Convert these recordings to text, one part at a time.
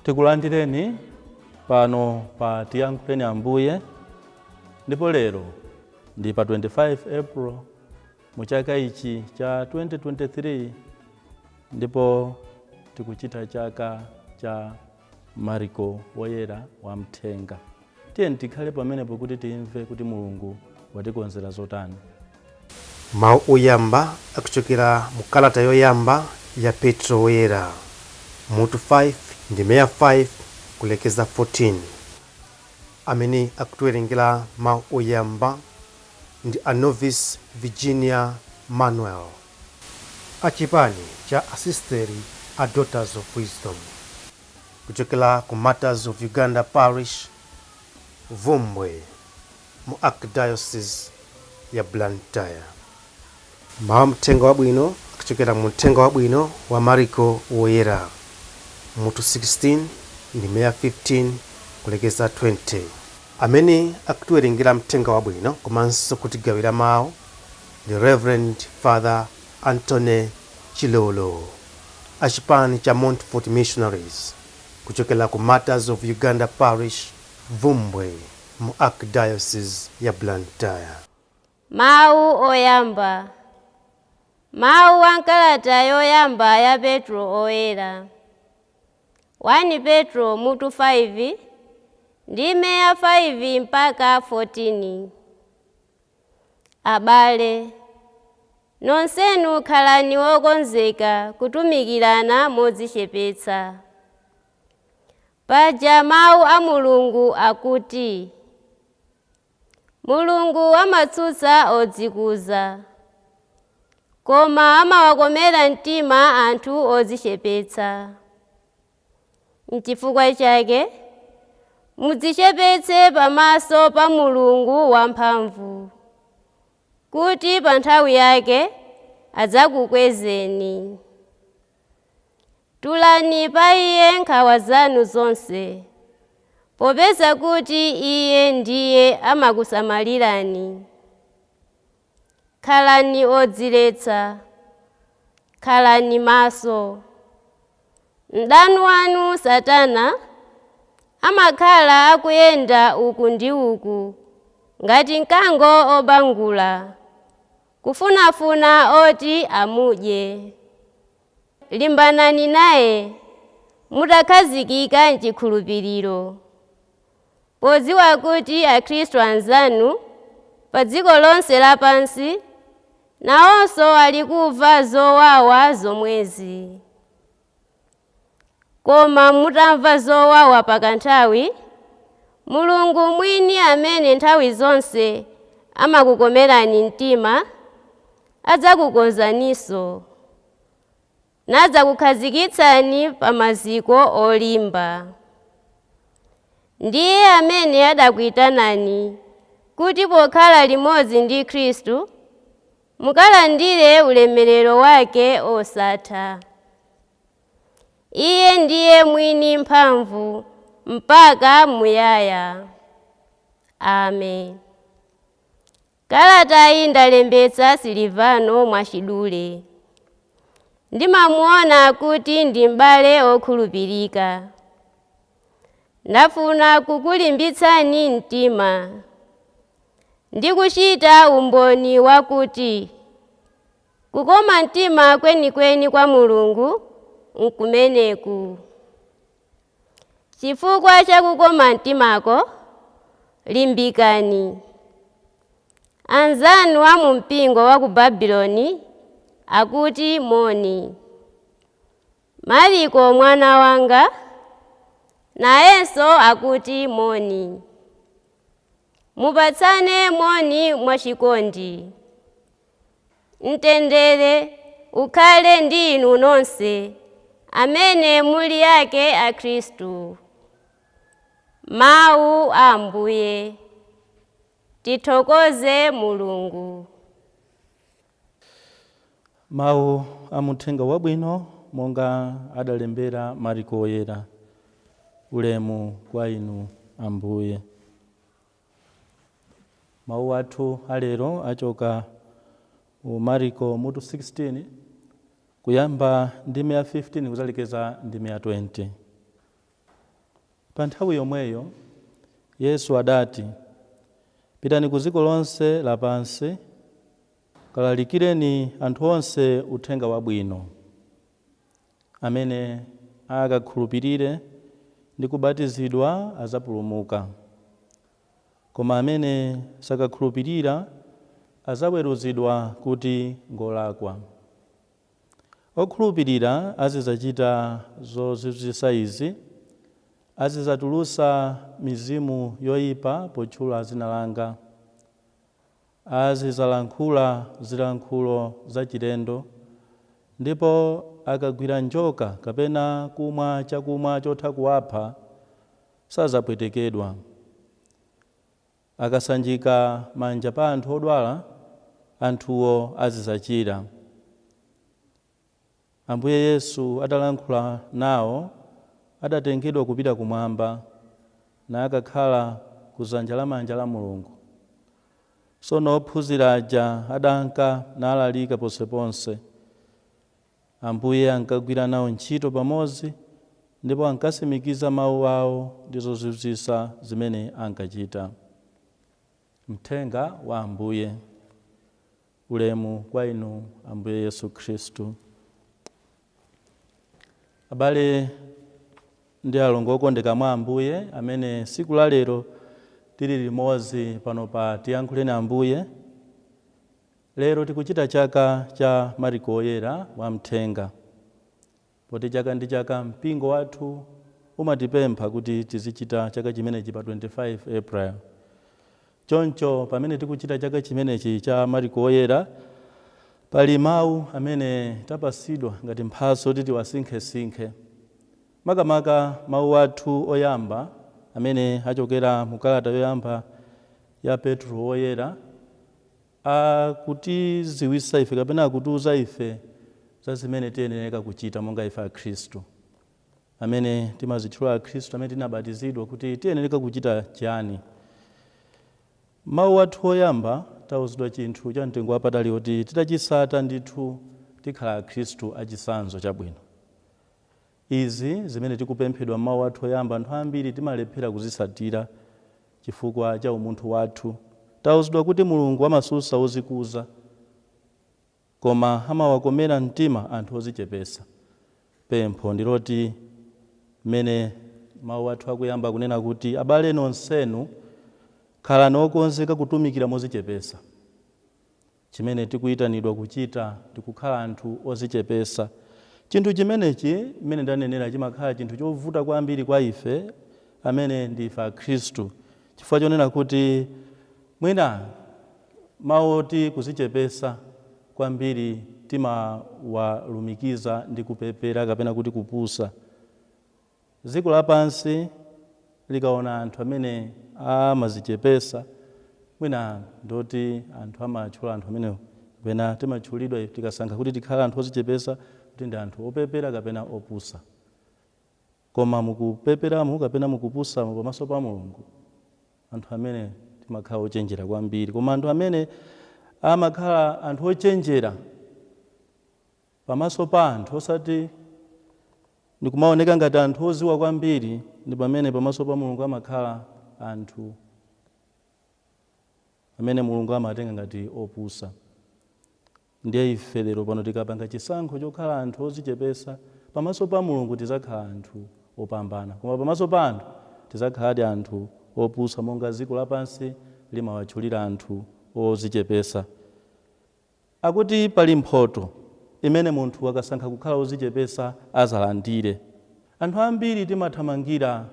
Tikulandireni pano pa tiyankhuleni Ambuye, ndipo lero ndi pa 25 April mu chaka ichi cha 2023, ndipo tikuchita chaka cha Marko woyera wa mthenga. Tiyeni tikhale pamenepo kuti timve kuti Mulungu watikonzera zotani. Mawu oyamba akuchokera mu kalata yoyamba ya Petro woyera, mutu 5 ndi meya 5 kulekeza 14. Amene akutiwerengera mawu oyamba ndi Novice Virginia Manuel, achipani cha asisteri a Daughters of Wisdom, kuchokera ku Martyrs of Uganda Parish, Vumbwe, mu Archdiocese ya Blantyre. Mawu mthenga wabwino akuchokera mu mthenga wabwino wa Marko woyera, mutu 16 ndi meya 15 kulekeza 20. Amene akutiwerengera mthenga wabwino komanso kutigawira mawu ndi Reverend Father Anthony Chilolo, achipani cha Montfort Missionaries, kuchokera ku Martyrs of Uganda Parish, Vumbwe, mu Archdiocese ya Blantyre. Mawu oyamba. Mawu ankalata yoyamba ya Petro oyera. 1 Petro mutu 5 ndi meya 5 mpaka 14. Abale, nonsenu khalani wokonzeka kutumikirana modzichepetsa. Paja mawu a Mulungu akuti, Mulungu amatsutsa odzikuza, koma amawakomera mtima anthu odzichepetsa. N'chifukwa chake mudzichepetse pamaso pa Mulungu wamphamvu, kuti pa nthawi yake adzakukwezeni. Tulani pa Iye nkhawa zanu zonse, popeza kuti Iye ndiye amakusamalirani. Khalani odziletsa, khalani maso. Mdani wanu Satana amakhala akuyenda uku ndi uku ngati mkango obangula, kufunafuna oti amudye. Limbanani naye mutakhazikika m'chikhulupiriro, podziwa kuti Akhristu anzanu pa dziko lonse lapansi nawonso ali kumva zowawa zomwezi. Koma mutamva zowawa pakanthawi, Mulungu mwini amene nthawi zonse amakukomerani mtima adzakukonzaninso, nadzakukhazikitsani pa maziko olimba. Ndiye amene adakuyitanani kuti pokhala limodzi ndi Khristu mukalandire ulemerero wake osatha. Iye ndiye mwini mphamvu mpaka muyaya. Amen. Kalata iyi ndalembetsa Silivano mwachidule. Ndimamuona kuti ndi m'bale okhulupirika. Ndafuna kukulimbitsani mtima ndi kuchita umboni wakuti kukoma mtima kwenikweni kwa Mulungu nkumeneku. Chifukwa cha kukoma mtimako, limbikani. Anzanu a mu mpingo wa ku Babuloni akuti moni. Marko mwana wanga nayenso akuti moni. Mupatsane moni mwachikondi. Mtendere ukhale ndi inu nonse amene muli yake a Khristu. Mawu a Ambuye. Tithokoze Mulungu. Mawu a Uthenga Wabwino monga adalembera Marko oyera. Ulemu kwa inu Ambuye. Mawu athu alero achoka Marko mutu 16 kuyamba ndime ya 15 kuzalekeza ndime ya 20. Pa nthawi yomweyo Yesu adati, pitani ku dziko lonse lapansi, kalalikireni anthu onse uthenga wabwino. Amene akakhulupirire ndi kubatizidwa azapulumuka, koma amene sakakhulupirira azaweruzidwa kuti ngolakwa. Okhulupirira azidzachita zozizwitsa izi: azidzatulutsa mizimu yoyipa potchula dzina langa, azidzalankhula zilankhulo zachilendo, ndipo akagwira njoka kapena kumwa chakumwa chotha kuwapha sazapwetekedwa. Akasanjika manja pa anthu odwala, anthuwo azidzachira. Ambuye Yesu atalankhula nawo, adatengedwa kupita kumwamba, na akakhala ku dzanja lamanja la Mulungu. Tsono ophunzira aja adanka nalalika ponseponse. Ambuye ankagwira nawo ntchito pamodzi, ndipo ankasimikiza mawu awo ndi zozizwitsa zimene ankachita. Mthenga wa Ambuye. Ulemu kwa inu Ambuye Yesu Khristu. Abale ndi alongo okondeka mwa Ambuye, amene siku la lero tili limodzi pano pa Tiyankhuleni Ambuye. Lero tikuchita chaka cha Marko oyera wa mthenga. Poti chaka ndi chaka mpingo wathu umatipempha kuti tizichita chaka chimenechi pa 25 April. Choncho pamene tikuchita chaka chimenechi cha Marko oyera, pali mawu amene tapasidwa ngati mphatso kuti tiwasinkhe-sinkhe. Makamaka mawu athu oyamba amene achokera mu kalata yoyamba ya Petro oyera, akutiziwitsa ife kapena akutiuza ife za zimene tiyenera kuchita monga ife a Khristu, amene timazitchula a Khristu, amene tinabatizidwa, kuti tiyenera kuchita chiyani. Mawu athu oyamba tauzidwa chinthu cha mtengo wapatali kuti titachisata ndithu tikhala a Khristu achitsanzo chabwino. Izi zimene tikupemphedwa mawu athu oyamba, anthu ambiri timalephera kuzitsatira chifukwa cha umunthu wathu. Tauzidwa kuti Mulungu amasunsa ozikuza, koma amawakomera mtima anthu ozichepesa. Pempho ndiloti mmene mawu athu akuyamba kunena kuti abale nonsenu khalani okonzeka kutumikira mozichepesa. Chimene tikuyitanidwa kuchita tikukhala anthu ozichepesa. Chinthu chimenechi mmene ndanenera chimakhala chinthu chovuta kwambiri kwa ife amene ndife a Khristu, chifukwa chonena kuti mwina mawu oti kuzichepesa kwambiri timawalumikiza ndi kupepera kapena kuti kupusa. Dziko lapansi likaona anthu amene amazichepesa, mwina ndoti anthu amatchula anthu amenewo, kapena timatchulidwa tikasankha kuti tikhala anthu ozichepesa kuti ndi anthu opepera kapena opusa. Koma mukupeperamo kapena mukupusamo pamaso pa Mulungu, anthu amene timakhala ochenjera kwambiri. Koma anthu amene amakhala anthu ochenjera pamaso pa anthu, osati ndikumaoneka ngati anthu oziwa kwambiri, ndi pamene pamaso pa Mulungu amakhala anthu amene Mulungu amatenga ngati opusa. Ndiye ife lero pano tikapanga chisankho chokhala anthu ozichepesa, pamaso pa Mulungu tizakhala anthu opambana, koma pamaso pa anthu tizakhala anthu opusa, monga dziko lapansi limawatchulira anthu ozichepesa. Akuti pali mphoto imene munthu akasankha kukhala ozichepesa azalandire. Anthu ambiri timathamangira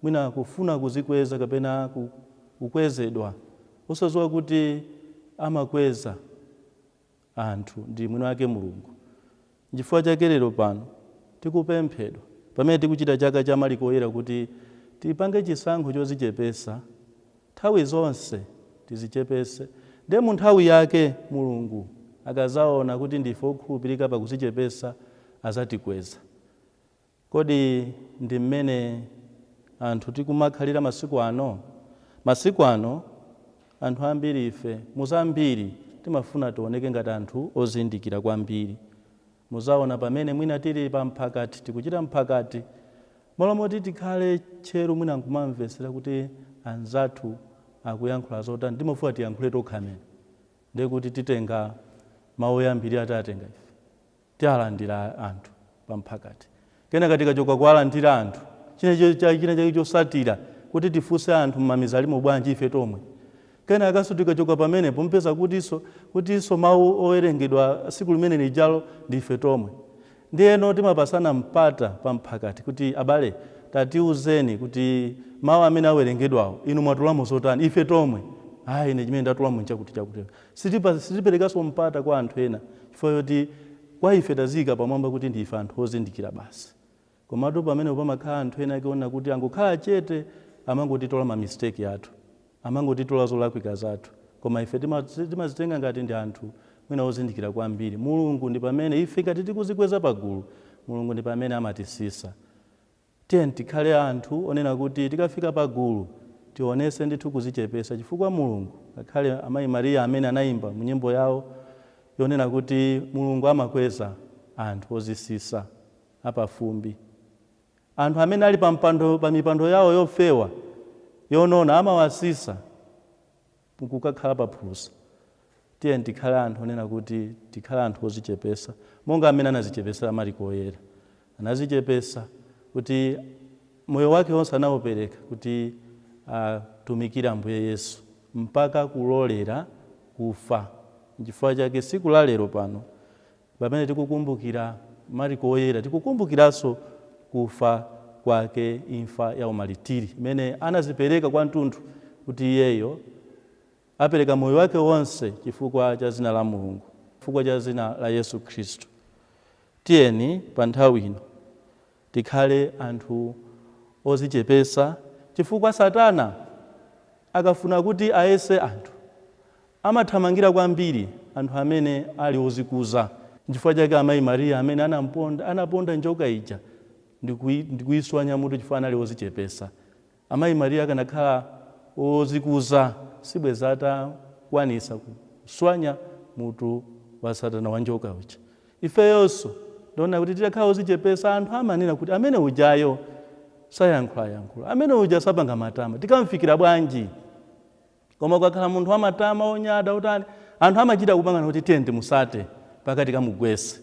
mwina kufuna kuzikweza kapena kukwezedwa, osadziwa kuti amakweza anthu ndi mwini wake Mulungu. Chifukwa chake lero pano tikupemphedwa pamene tikuchita chaka cha Marko oyera kuti tipange chisankho chozichepesa nthawi zonse, tizichepese nde mu nthawi yake Mulungu akazaona kuti ndife okhulupirika pakuzichepesa azatikweza. Kodi ndi mmene anthu tikumakhalira masiku ano? Masiku ano anthu ambiri ife muzambiri timafuna tioneke ngati anthu ozindikira kwambiri. Muzaona pamene mwina tili pa mphakati tikuchita mphakati molomoti tikhale tcheru mwina nkumamvesera kuti anzathu akuyankhula zotani, timafuna tiyankhule tokhamene ndiye kuti titenga mawu ambiri atatenga ife tialandira anthu pa mphakati. Kenaka tikachoka kuwalandira anthu china chake chosatira kuti tifunse anthu m'mamizalimo bwanji ife tomwe. Kenaka tikachoka pamene pompeza kutiso mawu owerengedwa siku limene lijalo ndife tomwe. Ndiyeno timapasana mpata pa mphakati kuti abale tatiuzeni kuti mawu amene awerengedwawo inu mwatulamo zotani ife tomwe. Ine chimene ndatulamo nchakuti. Sitiperekanso mpata kwa anthu ena chifukwa choti kwa ife tazika pamwamba kuti ndife anthu ozindikira basi. Komatu pamene pamakhala anthu ena akiona kuti angokhala chete amangotitola ma mistake athu, amangotitola zolakwika zathu, koma ife timazitenga ngati ndi anthu mwina ozindikira kwambiri. Mulungu ndi pamene ife ngati tikuzikweza pagulu, Mulungu ndi pamene amatisisa. Tiyeni tikhale anthu onena kuti tikafika pagulu tionese ndithu kuzichepesa chifukwa Mulungu, ngakhale amayi Mariya amene anayimba mu nyimbo yawo yonena kuti Mulungu amakweza anthu ozisisa apafumbi. Anthu amene ali pa mipando yawo yofewa yonona amawasisa kukakhala paphulusa. Tiyeni tikhale anthu onena kuti tikhale anthu ozichepesa monga amene anazichepesera Marko oyera. Anazichepesa kuti moyo wake wonse anawupereka kuti atumikire Ambuye Yesu mpaka kulolera kufa. Chifukwa chake siku la lero pano pamene tikukumbukira Marko oyera tikukumbukiranso kufa kwake, imfa ya umalitiri imene anazipereka kwa mtunthu kuti iyeyo apereka moyo wake wonse chifukwa cha zina la Mulungu, chifukwa cha zina la Yesu Khristu. Tiyeni pa nthawi ino tikhale anthu ozichepesa chifukwa Satana akafuna kuti ayese anthu amathamangira kwambiri anthu amene ali ozikuza. Chifukwa chake amayi Mariya amene anaponda njoka ija ndikuyiswanya mutu chifukwa anali ozichepesa. Amayi Mariya akanakhala ozikuza sibweza atakwanisa kuswanya mutu wa Satana wa njoka uja. Ifeyonso ndiona kuti titakhala ozichepesa anthu amanena kuti amene ujayo sayankhula, amene uja sapanga matama, tikamfikira bwanji? Koma ukakhala munthu wamatama onyada utani anthu amachita kupangana kuti tiyeni musate pakati kamugwese.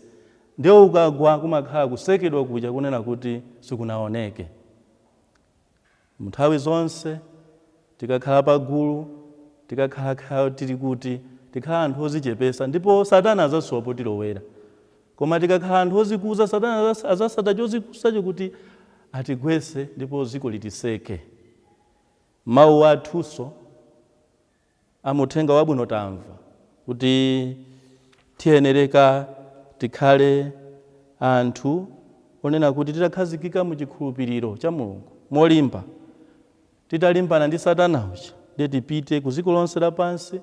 Ndiyo ukagwa kumakhala kusekedwa kuja kunena kuti sikunaoneke. Nthawi zonse tikakhala pagulu, tikakhala tili kuti tikhala anthu ozichepesa ndipo Satana azasowa tilowera. Koma tikakhala anthu ozikuza Satana azasata chozikusacho kuti atigwese ndipo ziko litiseke. Mawu athunso amuthenga wabwino tamva kuti tiyenereka tikhale anthu onena kuti titakhazikika mu chikhulupiriro cha Mulungu molimba, titalimbana ndi Satana uja ndiye tipite ku dziko lonse lapansi.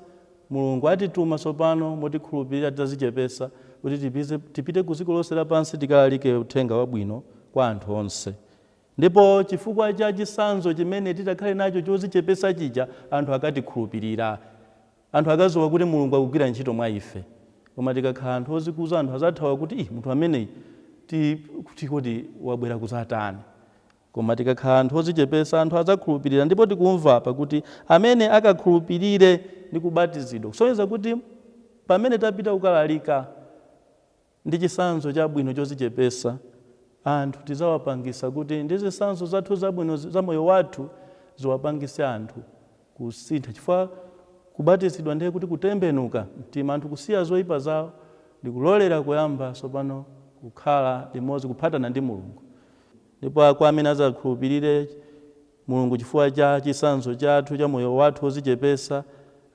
Mulungu atituma tsopano motikhulupirira titazichepesa kuti tipite ku dziko lonse lapansi tikalalike uthenga wabwino kwa anthu onse. Ndipo chifukwa cha chisanzo chimene titakhale nacho chozichepesa chija anthu akatikhulupirira, anthu akazowa kuti Mulungu akugwira ntchito mwa ife. Koma tikakhala anthu ozikuza anthu azathawa kuti munthu ameneyi kuti wabwera kuzatani. Koma tikakhala anthu ozichepesa anthu azakhulupirira ndipo tikumva pakuti amene akakhulupirire ndi kubatizidwa kusonyeza kuti pamene tapita kukalalika ndi chisanzo chabwino chozichepesa anthu tizawapangisa kuti ndi zisanzo zathu zabwino za moyo wathu ziwapangise anthu kusintha. Chifukwa kubatizidwa ndiye kuti kutembenuka mtima, anthu kusiya zoyipa zawo ndi kulolera kuyamba tsopano kukhala limodzi kuphatana ndi Mulungu. Ndipo kwa amene azakhulupirire Mulungu chifukwa cha chisanzo chathu cha moyo wathu ozichepesa,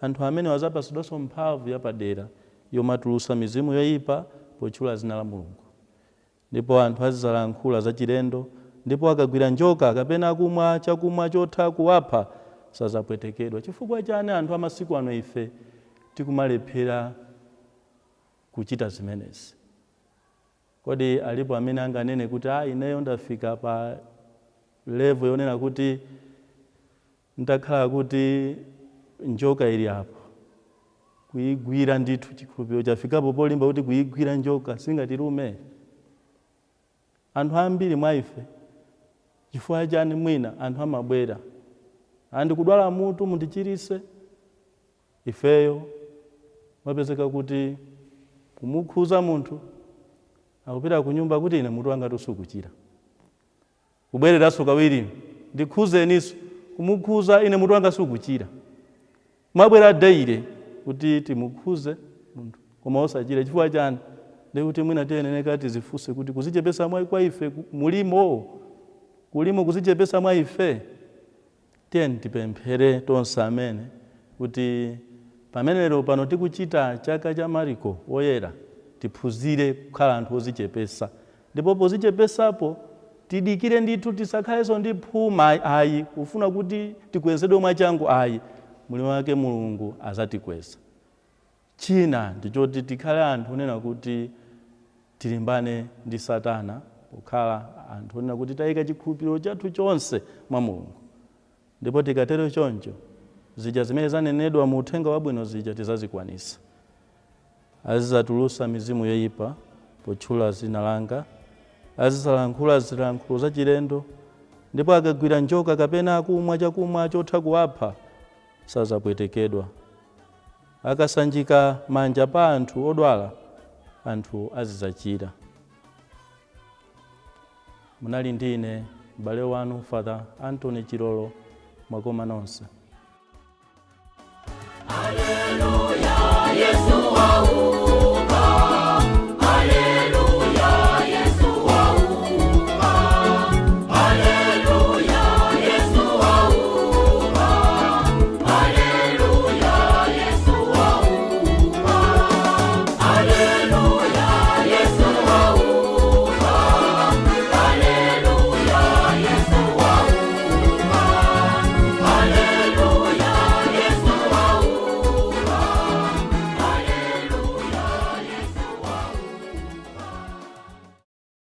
anthu amene wazapasidwanso mphamvu yapadera yomatulusa mizimu yoyipa potchula zina la Mulungu. ndipo anthu azizalankhula zachilendo, ndipo akagwira njoka kapena kumwa chakumwa chotha kuwapha sazapwetekedwa. Chifukwa chani anthu amasiku ano ife tikumalephera kuchita zimenezi? Kodi alipo amene anganene kuti ineyo ndafika pa level yonena kuti ndakhala kuti njoka ili apo kuyigwira ndithu chikhulupiriro chafikapo polimba kuti kuyigwira njoka singatilume? Anthu ambiri mwa ife chifukwa chani mwina anthu amabwera andikudwala mutu mundichirise, ifeyo mapezeka kuti kumukhuza munthu akupita ku nyumba kuti ine mutu wanga sukuchira, kubwereranso kawiri ndikhuzeniso kumukhuza ine mutu wanga sukuchira. Mabwera daily kuti timukhuze munthu koma osachira. Chifukwa chani? Ndi kuti mwina tiyeneneka tizifunse kuti kuzichepesa mwa kwa ife kulimo kuzichepesa mwa ife. Tiyeni tipemphere tonse amene kuti pamene lero pano tikuchita chaka cha Marko woyera tiphunzire kukhala anthu ozichepesa, ndipo pozichepesapo tidikire ndithu tisakhalenso ndi phuma ayi kufuna kuti tikwezedwe mwachangu ayi, mulimo wake Mulungu azatikweza. China ndichoti tikhale anthu onena kuti tilimbane ndi Satana, kukhala anthu onena kuti tayika chikhulupiriro chathu chonse mwa Mulungu. Ndipo tikatero choncho zija zimene zanenedwa mu uthenga wabwino zija tizazikwanisa. Azizatulusa mizimu yoyipa potchula zina langa, azizalankhula zilankhulo zachilendo, ndipo akagwira njoka kapena kumwa chakumwa chotha kuwapha sazapwetekedwa. Akasanjika manja pa anthu odwala, anthu azizachira. Munali ndine m'bale wanu Father Anthony Chilolo, mwakoma nonse. Haleluya, Yesu wau.